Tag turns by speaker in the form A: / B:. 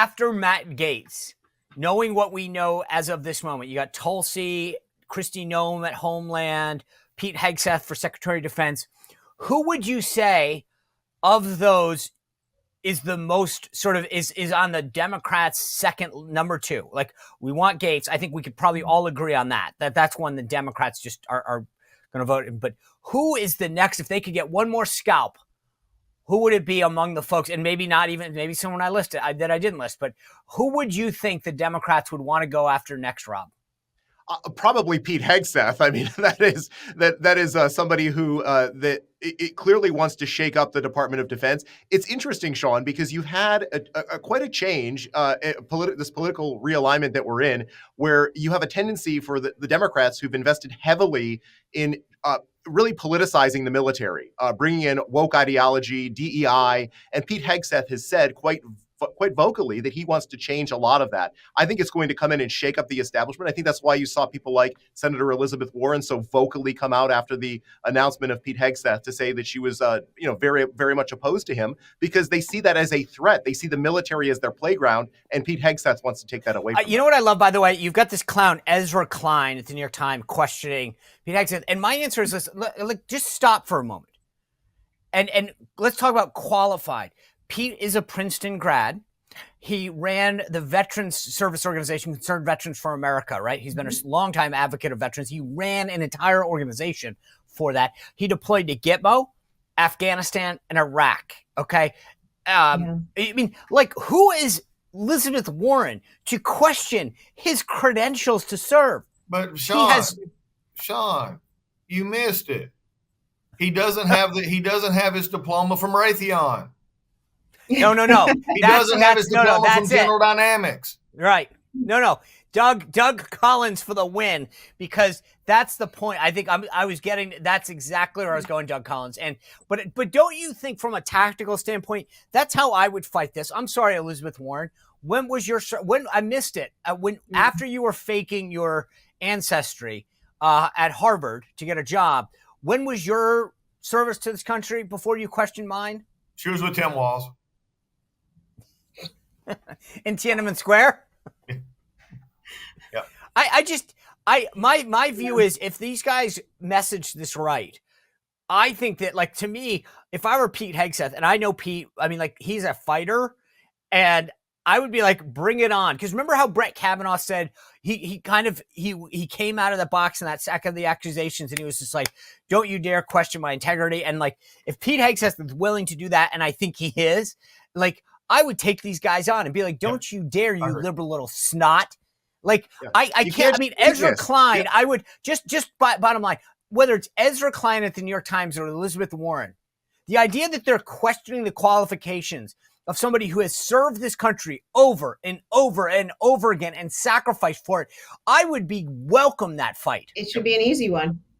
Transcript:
A: after Matt Gaetz, knowing what we know as of this moment, you got Tulsi, Kristi Noem at Homeland, Pete Hegseth for Secretary of Defense. Who would you say of those is the most sort of is on the Democrats' second number two? Like, we want Gaetz. I think we could probably all agree on that's one the Democrats just are going to vote in. But who is the next, if they could get one more scalp, who would it be among the folks? And maybe not even, maybe someone I listed that I didn't list, but who would you think the Democrats would want to go after next, Rob?
B: Probably Pete Hegseth. I mean, that is somebody who it clearly wants to shake up the Department of Defense. It's interesting, Sean, because you've had quite a change, this political realignment that we're in, where you have a tendency for the Democrats who've invested heavily in really politicizing the military, bringing in woke ideology, DEI, and Pete Hegseth has said quite vocally that he wants to change a lot of that. I think it's going to come in and shake up the establishment. I think that's why you saw people like Senator Elizabeth Warren so vocally come out after the announcement of Pete Hegseth to say that she was, very, very much opposed to him, because they see that as a threat. They see the military as their playground, and Pete Hegseth wants to take that away from them.
A: You know what I love, by the way? You've got this clown, Ezra Klein, at the New York Times, questioning Pete Hegseth. And my answer is this, just stop for a moment. And let's talk about qualified. Pete is a Princeton grad. He ran the Veterans Service Organization, Concerned Veterans for America, right? He's been a longtime advocate of veterans. He ran an entire organization for that. He deployed to Gitmo, Afghanistan, and Iraq, okay? I mean, like, who is Elizabeth Warren to question his credentials to serve?
C: But Sean, you missed it. He doesn't have his diploma from Raytheon.
A: No.
C: He doesn't have his diploma from General Dynamics.
A: Right. No. Doug Collins for the win, because that's the point. I think I was getting, that's exactly where I was going, Doug Collins. But don't you think from a tactical standpoint, that's how I would fight this? I'm sorry, Elizabeth Warren. When I missed it, after you were faking your ancestry at Harvard to get a job, when was your service to this country before you questioned mine?
C: She was with Tim Walz.
A: In Tiananmen Square?
C: Yeah.
A: My view is, if these guys message this right, I think that, like, to me, if I were Pete Hegseth, and I know Pete, I mean, like, he's a fighter, and I would be like, bring it on. Because remember how Brett Kavanaugh said he came out of the box in that sack of the accusations, and he was just like, don't you dare question my integrity. And like, if Pete Hegseth is willing to do that, and I think he is, like, I would take these guys on and be like, don't you dare, you liberal little snot. Like, I can't, I mean, Ezra Klein, I would just bottom line, whether it's Ezra Klein at the New York Times or Elizabeth Warren, the idea that they're questioning the qualifications of somebody who has served this country over and over and over again and sacrificed for it, I would welcome that fight.
D: It should be an easy one.